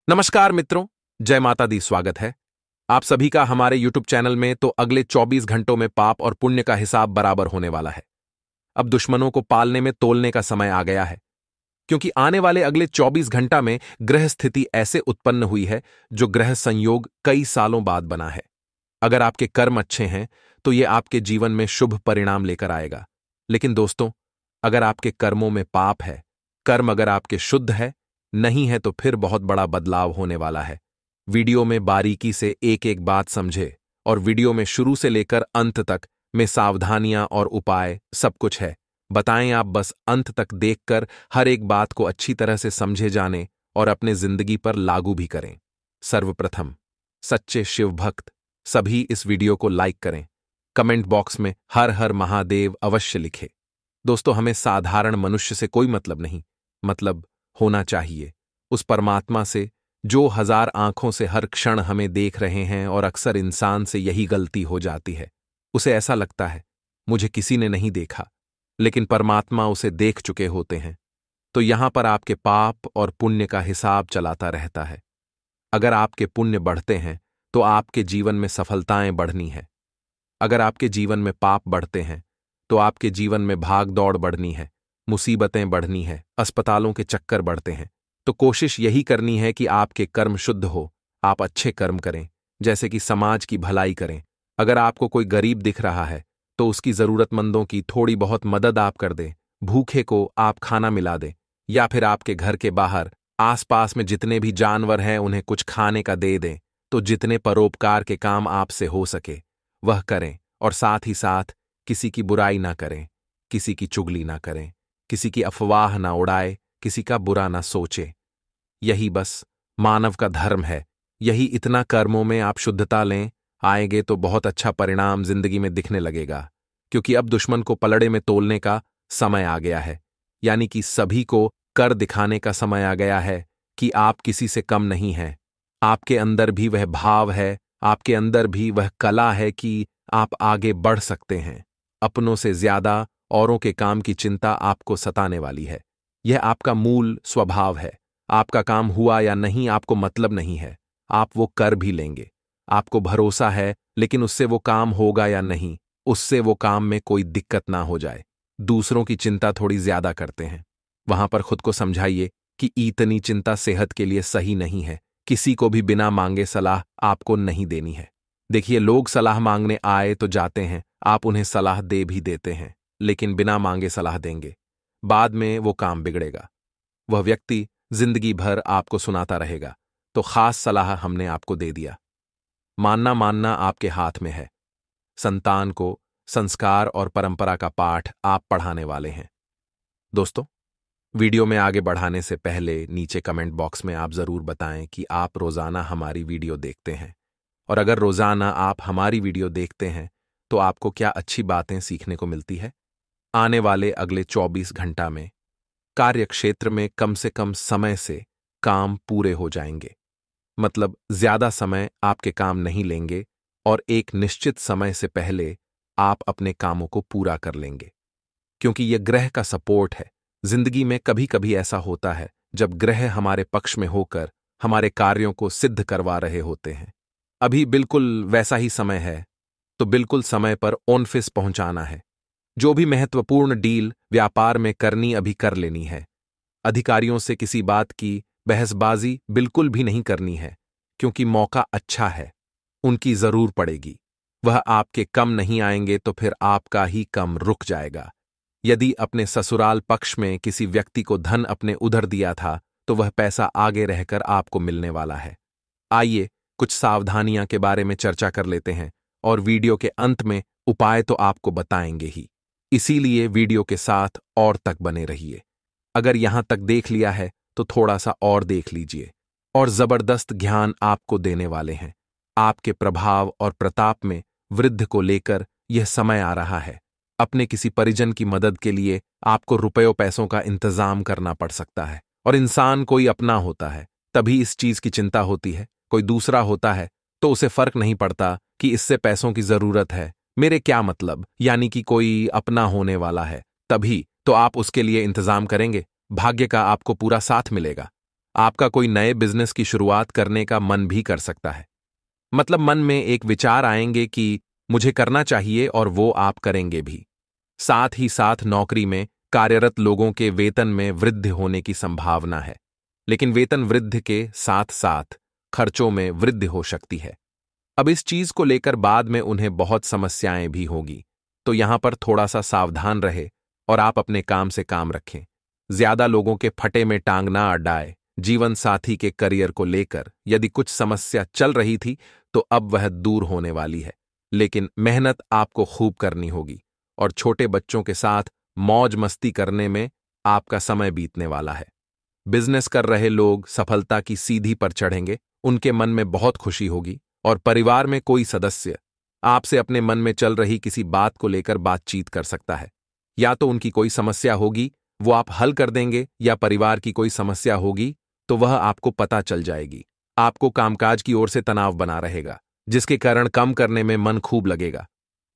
नमस्कार मित्रों, जय माता दी। स्वागत है आप सभी का हमारे YouTube चैनल में। तो अगले 24 घंटों में पाप और पुण्य का हिसाब बराबर होने वाला है। अब दुश्मनों को पालने में तोलने का समय आ गया है, क्योंकि आने वाले अगले 24 घंटा में ग्रह स्थिति ऐसे उत्पन्न हुई है जो ग्रह संयोग कई सालों बाद बना है। अगर आपके कर्म अच्छे हैं तो ये आपके जीवन में शुभ परिणाम लेकर आएगा। लेकिन दोस्तों, अगर आपके कर्मों में पाप है, कर्म अगर आपके शुद्ध है नहीं है, तो फिर बहुत बड़ा बदलाव होने वाला है। वीडियो में बारीकी से एक एक बात समझे, और वीडियो में शुरू से लेकर अंत तक में सावधानियां और उपाय सब कुछ है। बताएं आप बस अंत तक देखकर हर एक बात को अच्छी तरह से समझे जाने और अपने जिंदगी पर लागू भी करें। सर्वप्रथम, सच्चे शिव भक्त सभी इस वीडियो को लाइक करें। कमेंट बॉक्स में हर हर महादेव अवश्य लिखें। दोस्तों, हमें साधारण मनुष्य से कोई मतलब नहीं, मतलब होना चाहिए उस परमात्मा से जो 1000 आंखों से हर क्षण हमें देख रहे हैं। और अक्सर इंसान से यही गलती हो जाती है। उसे ऐसा लगता है मुझे किसी ने नहीं देखा, लेकिन परमात्मा उसे देख चुके होते हैं। तो यहां पर आपके पाप और पुण्य का हिसाब चलाता रहता है। अगर आपके पुण्य बढ़ते हैं तो आपके जीवन में सफलताएं बढ़नी है। अगर आपके जीवन में पाप बढ़ते हैं तो आपके जीवन में भाग दौड़ बढ़नी है, मुसीबतें बढ़नी है, अस्पतालों के चक्कर बढ़ते हैं। तो कोशिश यही करनी है कि आपके कर्म शुद्ध हो, आप अच्छे कर्म करें, जैसे कि समाज की भलाई करें। अगर आपको कोई गरीब दिख रहा है तो उसकी जरूरतमंदों की थोड़ी बहुत मदद आप कर दें, भूखे को आप खाना मिला दें, या फिर आपके घर के बाहर आसपास में जितने भी जानवर हैं उन्हें कुछ खाने का दे दें। तो जितने परोपकार के काम आपसे हो सके वह करें, और साथ ही साथ किसी की बुराई ना करें, किसी की चुगली ना करें, किसी की अफवाह ना उड़ाए, किसी का बुरा ना सोचे। यही बस मानव का धर्म है। यही इतना कर्मों में आप शुद्धता लें, आएंगे तो बहुत अच्छा परिणाम जिंदगी में दिखने लगेगा। क्योंकि अब दुश्मन को पलड़े में तोलने का समय आ गया है, यानी कि सभी को कर दिखाने का समय आ गया है कि आप किसी से कम नहीं हैं। आपके अंदर भी वह भाव है, आपके अंदर भी वह कला है कि आप आगे बढ़ सकते हैं। अपनों से ज्यादा औरों के काम की चिंता आपको सताने वाली है। यह आपका मूल स्वभाव है। आपका काम हुआ या नहीं आपको मतलब नहीं है, आप वो कर भी लेंगे। आपको भरोसा है, लेकिन उससे वो काम होगा या नहीं, उससे वो काम में कोई दिक्कत ना हो जाए। दूसरों की चिंता थोड़ी ज्यादा करते हैं। वहां पर खुद को समझाइए कि इतनी चिंता सेहत के लिए सही नहीं है। किसी को भी बिना मांगे सलाह आपको नहीं देनी है। देखिए, लोग सलाह मांगने आए तो जाते हैं, आप उन्हें सलाह दे भी देते हैं, लेकिन बिना मांगे सलाह देंगे, बाद में वो काम बिगड़ेगा। वह व्यक्ति जिंदगी भर आपको सुनाता रहेगा। तो खास सलाह हमने आपको दे दिया। मानना मानना आपके हाथ में है। संतान को संस्कार और परंपरा का पाठ आप पढ़ाने वाले हैं। दोस्तों, वीडियो में आगे बढ़ाने से पहले नीचे कमेंट बॉक्स में आप जरूर बताएं कि आप रोजाना हमारी वीडियो देखते हैं, और अगर रोजाना आप हमारी वीडियो देखते हैं तो आपको क्या अच्छी बातें सीखने को मिलती है। आने वाले अगले 24 घंटा में कार्य क्षेत्र में कम से कम समय से काम पूरे हो जाएंगे। मतलब ज्यादा समय आपके काम नहीं लेंगे, और एक निश्चित समय से पहले आप अपने कामों को पूरा कर लेंगे। क्योंकि यह ग्रह का सपोर्ट है। जिंदगी में कभी कभी ऐसा होता है जब ग्रह हमारे पक्ष में होकर हमारे कार्यों को सिद्ध करवा रहे होते हैं। अभी बिल्कुल वैसा ही समय है, तो बिल्कुल समय पर ऑफिस पहुंचाना है। जो भी महत्वपूर्ण डील व्यापार में करनी अभी कर लेनी है। अधिकारियों से किसी बात की बहसबाजी बिल्कुल भी नहीं करनी है, क्योंकि मौका अच्छा है, उनकी जरूर पड़ेगी। वह आपके कम नहीं आएंगे तो फिर आपका ही कम रुक जाएगा। यदि अपने ससुराल पक्ष में किसी व्यक्ति को धन अपने उधर दिया था तो वह पैसा आगे रहकर आपको मिलने वाला है। आइए कुछ सावधानियां के बारे में चर्चा कर लेते हैं, और वीडियो के अंत में उपाय तो आपको बताएंगे ही। इसीलिए वीडियो के साथ और तक बने रहिए। अगर यहां तक देख लिया है तो थोड़ा सा और देख लीजिए, और जबरदस्त ज्ञान आपको देने वाले हैं। आपके प्रभाव और प्रताप में वृद्धि को लेकर यह समय आ रहा है। अपने किसी परिजन की मदद के लिए आपको रुपयों पैसों का इंतजाम करना पड़ सकता है, और इंसान कोई अपना होता है तभी इस चीज की चिंता होती है। कोई दूसरा होता है तो उसे फर्क नहीं पड़ता कि इससे पैसों की जरूरत है, मेरे क्या मतलब, यानी कि कोई अपना होने वाला है तभी तो आप उसके लिए इंतजाम करेंगे। भाग्य का आपको पूरा साथ मिलेगा। आपका कोई नए बिजनेस की शुरुआत करने का मन भी कर सकता है। मतलब मन में एक विचार आएंगे कि मुझे करना चाहिए और वो आप करेंगे भी। साथ ही साथ नौकरी में कार्यरत लोगों के वेतन में वृद्धि होने की संभावना है। लेकिन वेतन वृद्धि के साथ साथ खर्चों में वृद्धि हो सकती है। अब इस चीज को लेकर बाद में उन्हें बहुत समस्याएं भी होगी, तो यहां पर थोड़ा सा सावधान रहे और आप अपने काम से काम रखें। ज्यादा लोगों के फटे में टांग ना अड़ाए। जीवन साथी के करियर को लेकर यदि कुछ समस्या चल रही थी तो अब वह दूर होने वाली है, लेकिन मेहनत आपको खूब करनी होगी और छोटे बच्चों के साथ मौज मस्ती करने में आपका समय बीतने वाला है। बिजनेस कर रहे लोग सफलता की सीधी पर चढ़ेंगे, उनके मन में बहुत खुशी होगी और परिवार में कोई सदस्य आपसे अपने मन में चल रही किसी बात को लेकर बातचीत कर सकता है। या तो उनकी कोई समस्या होगी वो आप हल कर देंगे, या परिवार की कोई समस्या होगी तो वह आपको पता चल जाएगी। आपको कामकाज की ओर से तनाव बना रहेगा, जिसके कारण काम करने में मन खूब लगेगा।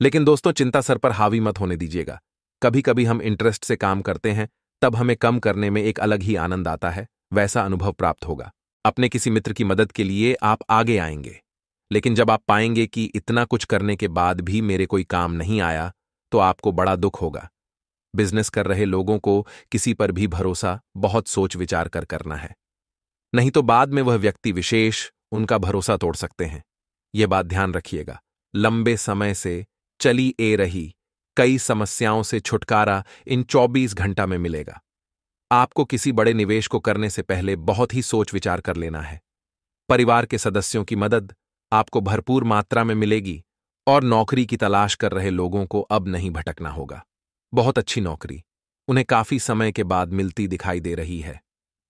लेकिन दोस्तों, चिंता सर पर हावी मत होने दीजिएगा। कभी कभी हम इंटरेस्ट से काम करते हैं, तब हमें कम करने में एक अलग ही आनंद आता है, वैसा अनुभव प्राप्त होगा। अपने किसी मित्र की मदद के लिए आप आगे आएंगे, लेकिन जब आप पाएंगे कि इतना कुछ करने के बाद भी मेरे कोई काम नहीं आया, तो आपको बड़ा दुख होगा। बिजनेस कर रहे लोगों को किसी पर भी भरोसा बहुत सोच विचार कर करना है, नहीं तो बाद में वह व्यक्ति विशेष उनका भरोसा तोड़ सकते हैं। यह बात ध्यान रखिएगा। लंबे समय से चली ए रही कई समस्याओं से छुटकारा इन 24 घंटा में मिलेगा। आपको किसी बड़े निवेश को करने से पहले बहुत ही सोच विचार कर लेना है। परिवार के सदस्यों की मदद आपको भरपूर मात्रा में मिलेगी और नौकरी की तलाश कर रहे लोगों को अब नहीं भटकना होगा। बहुत अच्छी नौकरी उन्हें काफी समय के बाद मिलती दिखाई दे रही है।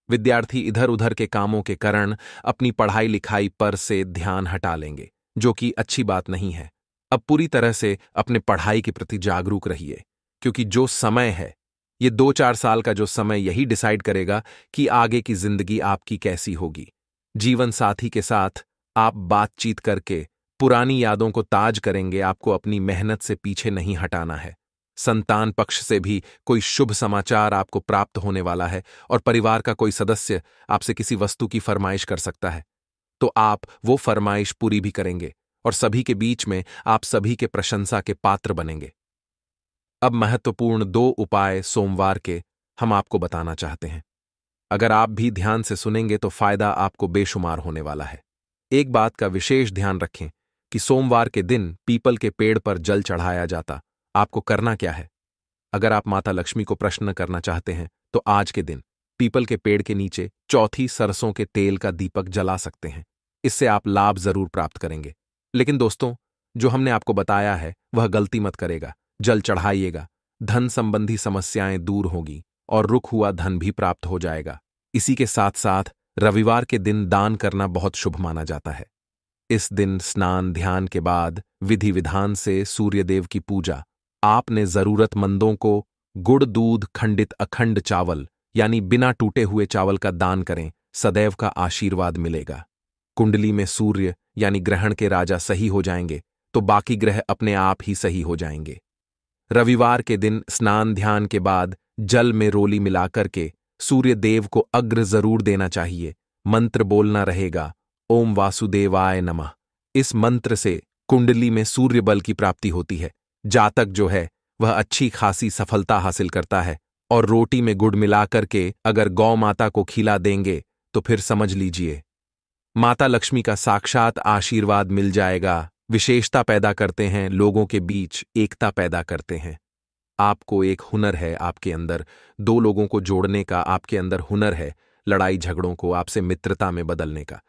विद्यार्थी इधर उधर के कामों के कारण अपनी पढ़ाई लिखाई पर से ध्यान हटा लेंगे, जो कि अच्छी बात नहीं है। अब पूरी तरह से अपने पढ़ाई के प्रति जागरूक रहिए, क्योंकि जो समय है, ये 2-4 साल का जो समय यही डिसाइड करेगा कि आगे की जिंदगी आपकी कैसी होगी। जीवन साथी के साथ आप बातचीत करके पुरानी यादों को ताज करेंगे। आपको अपनी मेहनत से पीछे नहीं हटाना है। संतान पक्ष से भी कोई शुभ समाचार आपको प्राप्त होने वाला है और परिवार का कोई सदस्य आपसे किसी वस्तु की फरमाइश कर सकता है, तो आप वो फरमाइश पूरी भी करेंगे और सभी के बीच में आप सभी के प्रशंसा के पात्र बनेंगे। अब महत्वपूर्ण 2 उपाय सोमवार के हम आपको बताना चाहते हैं। अगर आप भी ध्यान से सुनेंगे तो फायदा आपको बेशुमार होने वाला है। एक बात का विशेष ध्यान रखें कि सोमवार के दिन पीपल के पेड़ पर जल चढ़ाया जाता। आपको करना क्या है? अगर आप माता लक्ष्मी को प्रश्न करना चाहते हैं तो आज के दिन पीपल के पेड़ के नीचे चौथी सरसों के तेल का दीपक जला सकते हैं। इससे आप लाभ जरूर प्राप्त करेंगे। लेकिन दोस्तों, जो हमने आपको बताया है वह गलती मत करेगा। जल चढ़ाइएगा, धन संबंधी समस्याएं दूर होगी और रुक हुआ धन भी प्राप्त हो जाएगा। इसी के साथ साथ रविवार के दिन दान करना बहुत शुभ माना जाता है। इस दिन स्नान ध्यान के बाद विधि विधान से सूर्यदेव की पूजा, आपने जरूरतमंदों को गुड़ दूध खंडित अखंड चावल यानी बिना टूटे हुए चावल का दान करें, सदैव का आशीर्वाद मिलेगा। कुंडली में सूर्य यानी ग्रहण के राजा सही हो जाएंगे तो बाकी ग्रह अपने आप ही सही हो जाएंगे। रविवार के दिन स्नान ध्यान के बाद जल में रोली मिलाकर के सूर्य देव को अग्र जरूर देना चाहिए। मंत्र बोलना रहेगा, ओम वासुदेवाय नमः। इस मंत्र से कुंडली में सूर्य बल की प्राप्ति होती है। जातक जो है वह अच्छी खासी सफलता हासिल करता है और रोटी में गुड़ मिलाकर के अगर गौ माता को खिला देंगे तो फिर समझ लीजिए माता लक्ष्मी का साक्षात आशीर्वाद मिल जाएगा। विशेषता पैदा करते हैं, लोगों के बीच एकता पैदा करते हैं। आपको एक हुनर है आपके अंदर, 2 लोगों को जोड़ने का आपके अंदर हुनर है, लड़ाई झगड़ों को आपसे मित्रता में बदलने का।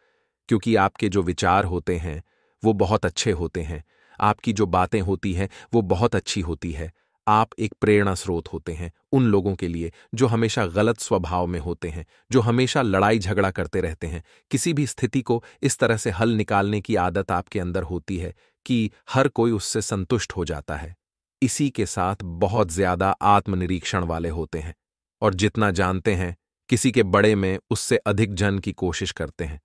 क्योंकि आपके जो विचार होते हैं वो बहुत अच्छे होते हैं, आपकी जो बातें होती हैं वो बहुत अच्छी होती है। आप एक प्रेरणा स्रोत होते हैं उन लोगों के लिए जो हमेशा गलत स्वभाव में होते हैं, जो हमेशा लड़ाई झगड़ा करते रहते हैं। किसी भी स्थिति को इस तरह से हल निकालने की आदत आपके अंदर होती है कि हर कोई उससे संतुष्ट हो जाता है। इसी के साथ बहुत ज्यादा आत्मनिरीक्षण वाले होते हैं और जितना जानते हैं किसी के बड़े में उससे अधिक जन की कोशिश करते हैं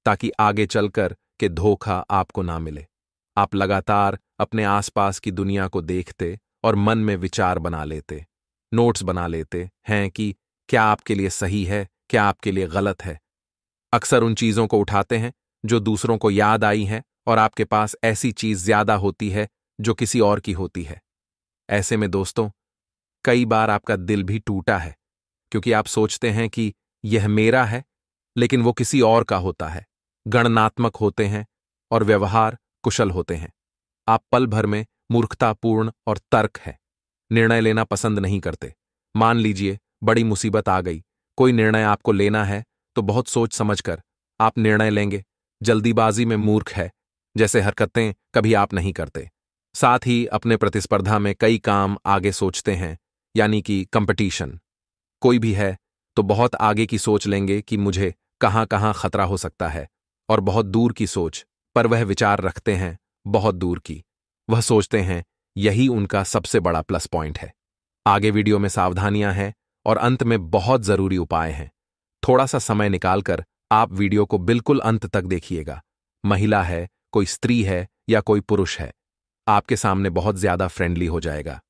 ताकि आगे चलकर के धोखा आपको ना मिले। आप लगातार अपने आसपास की दुनिया को देखते और मन में विचार बना लेते, नोट्स बना लेते हैं कि क्या आपके लिए सही है, क्या आपके लिए गलत है। अक्सर उन चीजों को उठाते हैं जो दूसरों को याद आई हैं और आपके पास ऐसी चीज ज्यादा होती है जो किसी और की होती है। ऐसे में दोस्तों, कई बार आपका दिल भी टूटा है क्योंकि आप सोचते हैं कि यह मेरा है, लेकिन वो किसी और का होता है। गणनात्मक होते हैं और व्यवहार कुशल होते हैं। आप पल भर में मूर्खतापूर्ण और तर्क है निर्णय लेना पसंद नहीं करते। मान लीजिए बड़ी मुसीबत आ गई, कोई निर्णय आपको लेना है तो बहुत सोच समझकर आप निर्णय लेंगे। जल्दीबाजी में मूर्ख है जैसे हरकतें कभी आप नहीं करते। साथ ही अपने प्रतिस्पर्धा में कई काम आगे सोचते हैं, यानी कि कंपटीशन कोई भी है तो बहुत आगे की सोच लेंगे कि मुझे कहां कहां खतरा हो सकता है, और बहुत दूर की सोच, पर वह विचार रखते हैं बहुत दूर की। वह सोचते हैं यही उनका सबसे बड़ा प्लस पॉइंट है। आगे वीडियो में सावधानियां हैं और अंत में बहुत जरूरी उपाय हैं। थोड़ा सा समय निकालकर आप वीडियो को बिल्कुल अंत तक देखिएगा। महिला है, कोई स्त्री है या कोई पुरुष है, आपके सामने बहुत ज्यादा फ्रेंडली हो जाएगा,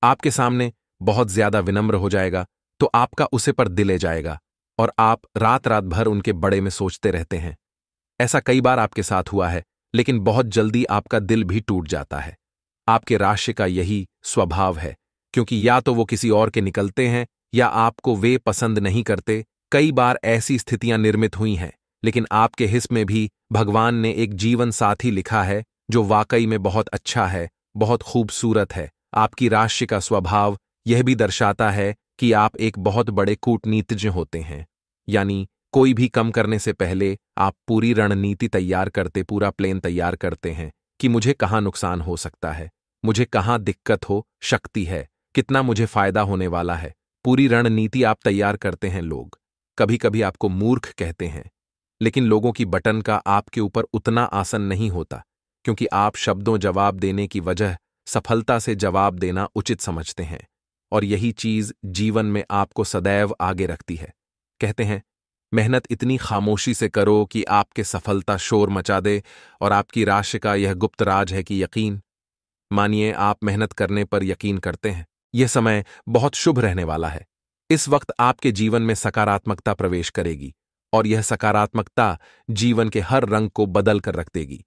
आपके सामने बहुत ज्यादा विनम्र हो जाएगा, तो आपका उसे पर दिले जाएगा और आप रात रात भर उनके बड़े में सोचते रहते हैं। ऐसा कई बार आपके साथ हुआ है, लेकिन बहुत जल्दी आपका दिल भी टूट जाता है। आपके राशि का यही स्वभाव है, क्योंकि या तो वो किसी और के निकलते हैं या आपको वे पसंद नहीं करते। कई बार ऐसी स्थितियां निर्मित हुई हैं, लेकिन आपके हिस्से में भी भगवान ने एक जीवन साथी लिखा है जो वाकई में बहुत अच्छा है, बहुत खूबसूरत है। आपकी राशि का स्वभाव यह भी दर्शाता है कि आप एक बहुत बड़े कूटनीतिज्ञ होते हैं, यानी कोई भी कम करने से पहले आप पूरी रणनीति तैयार करते, पूरा प्लान तैयार करते हैं कि मुझे कहां नुकसान हो सकता है, मुझे कहां दिक्कत हो सकती है, कितना मुझे फायदा होने वाला है। पूरी रणनीति आप तैयार करते हैं। लोग कभी कभी आपको मूर्ख कहते हैं, लेकिन लोगों की बटन का आपके ऊपर उतना आसन नहीं होता, क्योंकि आप शब्दों जवाब देने की वजह सफलता से जवाब देना उचित समझते हैं, और यही चीज जीवन में आपको सदैव आगे रखती है। कहते हैं मेहनत इतनी खामोशी से करो कि आपके सफलता शोर मचा दे, और आपकी राशि का यह गुप्त राज है कि यकीन। मानिए आप मेहनत करने पर यकीन करते हैं। यह समय बहुत शुभ रहने वाला है। इस वक्त आपके जीवन में सकारात्मकता प्रवेश करेगी और यह सकारात्मकता जीवन के हर रंग को बदल कर रख देगी।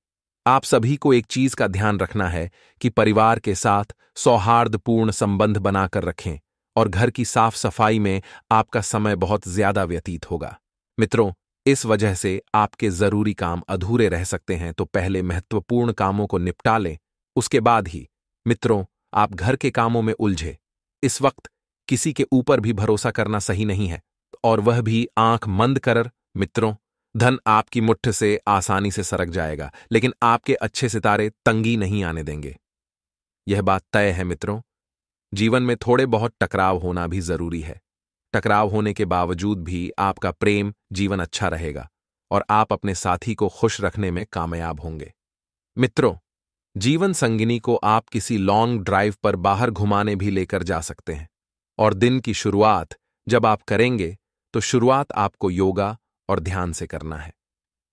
आप सभी को एक चीज का ध्यान रखना है कि परिवार के साथ सौहार्दपूर्ण संबंध बनाकर रखें, और घर की साफ सफाई में आपका समय बहुत ज्यादा व्यतीत होगा। मित्रों, इस वजह से आपके जरूरी काम अधूरे रह सकते हैं, तो पहले महत्वपूर्ण कामों को निपटा लें, उसके बाद ही मित्रों आप घर के कामों में उलझे। इस वक्त किसी के ऊपर भी भरोसा करना सही नहीं है, और वह भी आंख बंद कर। मित्रों, धन आपकी मुट्ठी से आसानी से सरक जाएगा, लेकिन आपके अच्छे सितारे तंगी नहीं आने देंगे। यह बात तय है मित्रों। जीवन में थोड़े बहुत टकराव होना भी जरूरी है। टकराव होने के बावजूद भी आपका प्रेम जीवन अच्छा रहेगा और आप अपने साथी को खुश रखने में कामयाब होंगे। मित्रों, जीवन संगिनी को आप किसी लॉन्ग ड्राइव पर बाहर घुमाने भी लेकर जा सकते हैं, और दिन की शुरुआत जब आप करेंगे तो शुरुआत आपको योगा और ध्यान से करना है,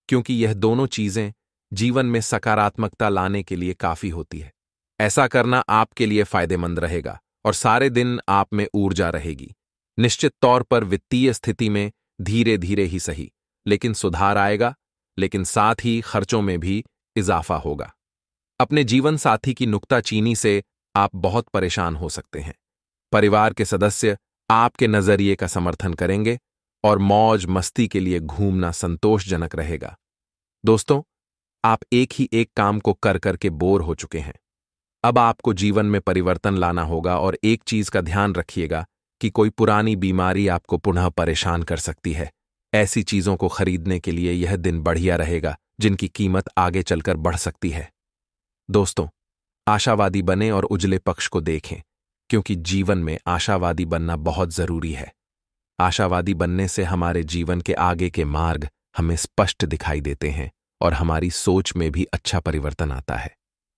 क्योंकि यह दोनों चीजें जीवन में सकारात्मकता लाने के लिए काफी होती है। ऐसा करना आपके लिए फायदेमंद रहेगा और सारे दिन आप में ऊर्जा रहेगी। निश्चित तौर पर वित्तीय स्थिति में धीरे धीरे ही सही, लेकिन सुधार आएगा, लेकिन साथ ही खर्चों में भी इजाफा होगा। अपने जीवन साथी की नुक्ताचीनी से आप बहुत परेशान हो सकते हैं। परिवार के सदस्य आपके नजरिए का समर्थन करेंगे और मौज मस्ती के लिए घूमना संतोषजनक रहेगा। दोस्तों, आप एक ही एक काम को कर करके बोर हो चुके हैं। अब आपको जीवन में परिवर्तन लाना होगा, और एक चीज का ध्यान रखिएगा कि कोई पुरानी बीमारी आपको पुनः परेशान कर सकती है। ऐसी चीजों को खरीदने के लिए यह दिन बढ़िया रहेगा जिनकी कीमत आगे चलकर बढ़ सकती है। दोस्तों, आशावादी बने और उजले पक्ष को देखें, क्योंकि जीवन में आशावादी बनना बहुत जरूरी है। आशावादी बनने से हमारे जीवन के आगे के मार्ग हमें स्पष्ट दिखाई देते हैं और हमारी सोच में भी अच्छा परिवर्तन आता है।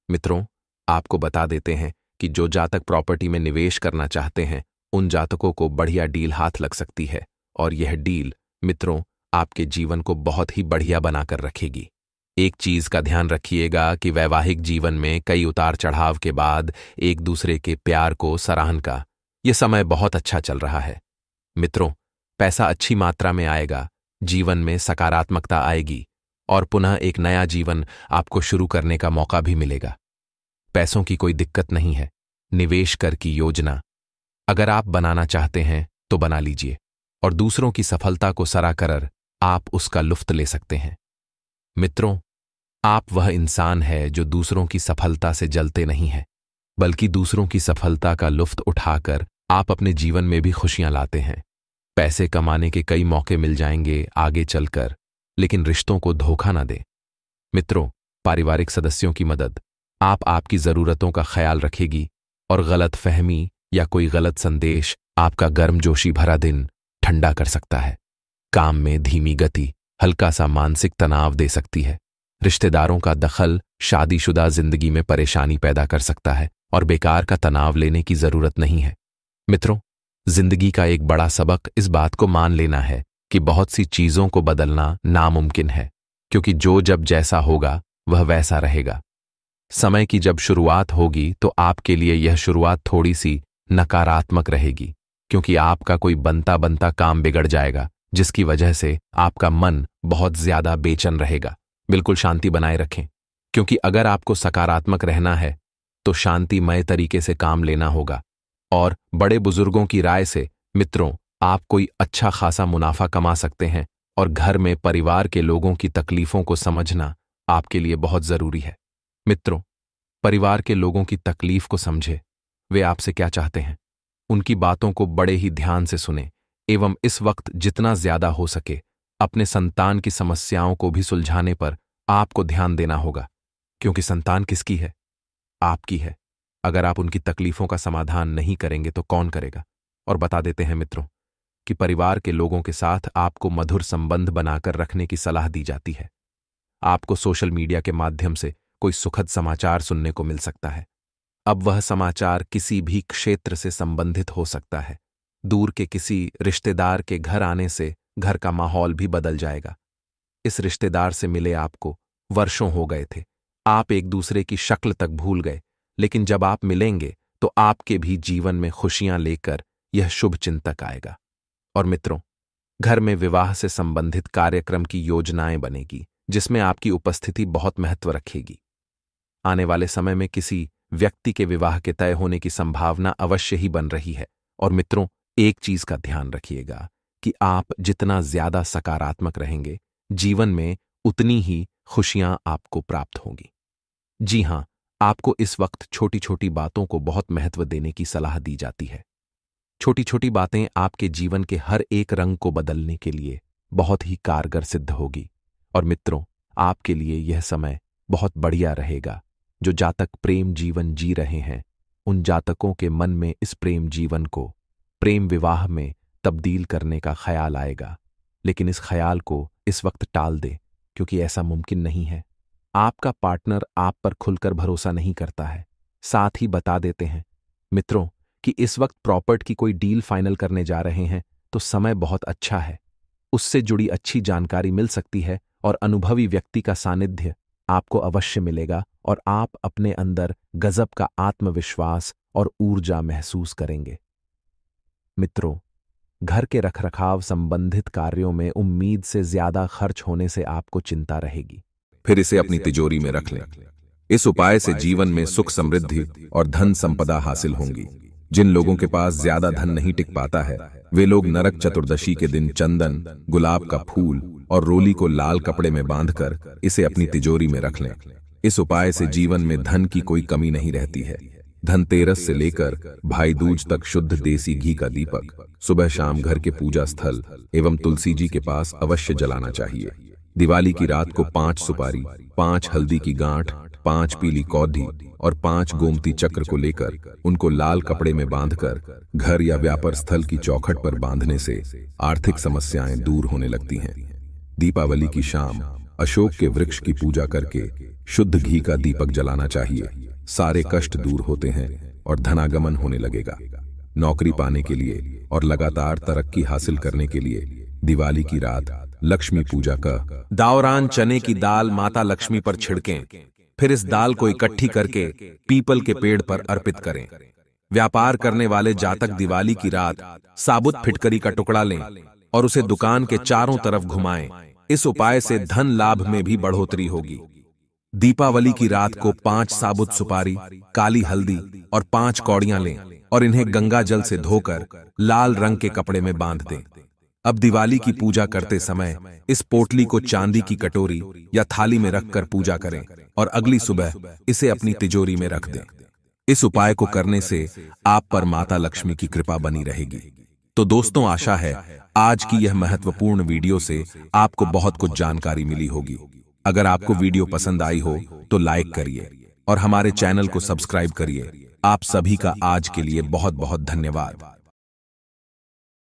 मित्रों, आपको बता देते हैं कि जो जातक प्रॉपर्टी में निवेश करना चाहते हैं, उन जातकों को बढ़िया डील हाथ लग सकती है, और यह डील मित्रों आपके जीवन को बहुत ही बढ़िया बनाकर रखेगी। एक चीज का ध्यान रखिएगा कि वैवाहिक जीवन में कई उतार चढ़ाव के बाद एक दूसरे के प्यार को सराहन का यह समय बहुत अच्छा चल रहा है। मित्रों, पैसा अच्छी मात्रा में आएगा, जीवन में सकारात्मकता आएगी और पुनः एक नया जीवन आपको शुरू करने का मौका भी मिलेगा। पैसों की कोई दिक्कत नहीं है। निवेश कर की योजना अगर आप बनाना चाहते हैं तो बना लीजिए और दूसरों की सफलता को सराहकर आप उसका लुत्फ ले सकते हैं। मित्रों, आप वह इंसान है जो दूसरों की सफलता से जलते नहीं हैं, बल्कि दूसरों की सफलता का लुत्फ उठाकर आप अपने जीवन में भी खुशियां लाते हैं। पैसे कमाने के कई मौके मिल जाएंगे आगे चलकर, लेकिन रिश्तों को धोखा ना दें। मित्रों, पारिवारिक सदस्यों की मदद आपकी जरूरतों का ख्याल रखेगी और गलत फहमी या कोई गलत संदेश आपका गर्मजोशी भरा दिन ठंडा कर सकता है। काम में धीमी गति हल्का सा मानसिक तनाव दे सकती है। रिश्तेदारों का दखल शादीशुदा जिंदगी में परेशानी पैदा कर सकता है और बेकार का तनाव लेने की जरूरत नहीं है। मित्रों, जिंदगी का एक बड़ा सबक इस बात को मान लेना है कि बहुत सी चीजों को बदलना नामुमकिन है, क्योंकि जो जब जैसा होगा वह वैसा रहेगा। समय की जब शुरुआत होगी तो आपके लिए यह शुरुआत थोड़ी सी नकारात्मक रहेगी, क्योंकि आपका कोई बनता बनता काम बिगड़ जाएगा, जिसकी वजह से आपका मन बहुत ज्यादा बेचैन रहेगा। बिल्कुल शांति बनाए रखें, क्योंकि अगर आपको सकारात्मक रहना है तो शांतिमय तरीके से काम लेना होगा। और बड़े बुजुर्गों की राय से मित्रों, आप कोई अच्छा खासा मुनाफा कमा सकते हैं और घर में परिवार के लोगों की तकलीफों को समझना आपके लिए बहुत जरूरी है। मित्रों, परिवार के लोगों की तकलीफ को समझे, वे आपसे क्या चाहते हैं, उनकी बातों को बड़े ही ध्यान से सुने एवं इस वक्त जितना ज्यादा हो सके अपने संतान की समस्याओं को भी सुलझाने पर आपको ध्यान देना होगा, क्योंकि संतान किसकी है? आपकी है। अगर आप उनकी तकलीफों का समाधान नहीं करेंगे तो कौन करेगा? और बता देते हैं मित्रों कि परिवार के लोगों के साथ आपको मधुर संबंध बनाकर रखने की सलाह दी जाती है। आपको सोशल मीडिया के माध्यम से कोई सुखद समाचार सुनने को मिल सकता है। अब वह समाचार किसी भी क्षेत्र से संबंधित हो सकता है। दूर के किसी रिश्तेदार के घर आने से घर का माहौल भी बदल जाएगा। इस रिश्तेदार से मिले आपको वर्षों हो गए थे, आप एक दूसरे की शक्ल तक भूल गए, लेकिन जब आप मिलेंगे तो आपके भी जीवन में खुशियां लेकर यह शुभ चिंतक आएगा। और मित्रों, घर में विवाह से संबंधित कार्यक्रम की योजनाएं बनेगी, जिसमें आपकी उपस्थिति बहुत महत्व रखेगी। आने वाले समय में किसी व्यक्ति के विवाह के तय होने की संभावना अवश्य ही बन रही है। और मित्रों, एक चीज का ध्यान रखिएगा कि आप जितना ज्यादा सकारात्मक रहेंगे, जीवन में उतनी ही खुशियां आपको प्राप्त होंगी। जी हां, आपको इस वक्त छोटी छोटी बातों को बहुत महत्व देने की सलाह दी जाती है। छोटी छोटी बातें आपके जीवन के हर एक रंग को बदलने के लिए बहुत ही कारगर सिद्ध होगी। और मित्रों, आपके लिए यह समय बहुत बढ़िया रहेगा। जो जातक प्रेम जीवन जी रहे हैं, उन जातकों के मन में इस प्रेम जीवन को प्रेम विवाह में तब्दील करने का ख्याल आएगा, लेकिन इस ख्याल को इस वक्त टाल दे, क्योंकि ऐसा मुमकिन नहीं है। आपका पार्टनर आप पर खुलकर भरोसा नहीं करता है। साथ ही बता देते हैं मित्रों कि इस वक्त प्रॉपर्टी की कोई डील फाइनल करने जा रहे हैं तो समय बहुत अच्छा है। उससे जुड़ी अच्छी जानकारी मिल सकती है और अनुभवी व्यक्ति का सानिध्य आपको अवश्य मिलेगा और आप अपने अंदर गजब का आत्मविश्वास और ऊर्जा महसूस करेंगे। मित्रों, घर के रखरखाव संबंधित कार्यों में उम्मीद से ज्यादा खर्च होने से आपको चिंता रहेगी। फिर इसे अपनी तिजोरी में रख लें। इस उपाय से जीवन में सुख समृद्धि और धन संपदा हासिल होंगी। जिन लोगों के पास ज्यादा धन नहीं टिक पाता है, वे लोग नरक चतुर्दशी के दिन चंदन, गुलाब का फूल और रोली को लाल कपड़े में बांधकर इसे अपनी तिजोरी में रख लें। इस उपाय से जीवन में धन की कोई कमी नहीं रहती है। धनतेरस से लेकर भाई दूज तक शुद्ध देसी घी का दीपक सुबह शाम घर के पूजा स्थल एवं तुलसी जी के पास अवश्य जलाना चाहिए। दिवाली की रात को 5 सुपारी, 5 हल्दी की गांठ, 5 पीली कौधी और 5 गोमती चक्र को लेकर उनको लाल कपड़े में बांधकर घर या व्यापार स्थल की चौखट पर बांधने से आर्थिक समस्याएं दूर होने लगती हैं। दीपावली की शाम अशोक के वृक्ष की पूजा करके शुद्ध घी का दीपक जलाना चाहिए। सारे कष्ट दूर होते हैं और धनागमन होने लगेगा। नौकरी पाने के लिए और लगातार तरक्की हासिल करने के लिए दिवाली की रात लक्ष्मी पूजा का दावरान चने की दाल माता लक्ष्मी पर छिड़कें, फिर इस दाल को इकट्ठी करके पीपल के पेड़ पर अर्पित करें। व्यापार करने वाले जातक दिवाली की रात साबुत फिटकरी का टुकड़ा लें और उसे दुकान के चारों तरफ घुमाएं। इस उपाय से धन लाभ में भी बढ़ोतरी होगी। दीपावली की रात को 5 साबुत सुपारी, काली हल्दी और 5 कौड़ियां लें और इन्हें गंगा जल से धोकर लाल रंग के कपड़े में बांध दें। अब दिवाली की पूजा करते समय इस पोटली को चांदी की कटोरी या थाली में रखकर पूजा करें और अगली सुबह इसे अपनी तिजोरी में रख दें। इस उपाय को करने से आप पर माता लक्ष्मी की कृपा बनी रहेगी। तो दोस्तों, आशा है आज की यह महत्वपूर्ण वीडियो से आपको बहुत कुछ जानकारी मिली होगी। अगर आपको वीडियो पसंद आई हो तो लाइक करिए और हमारे चैनल को सब्सक्राइब करिए। आप सभी का आज के लिए बहुत बहुत धन्यवाद।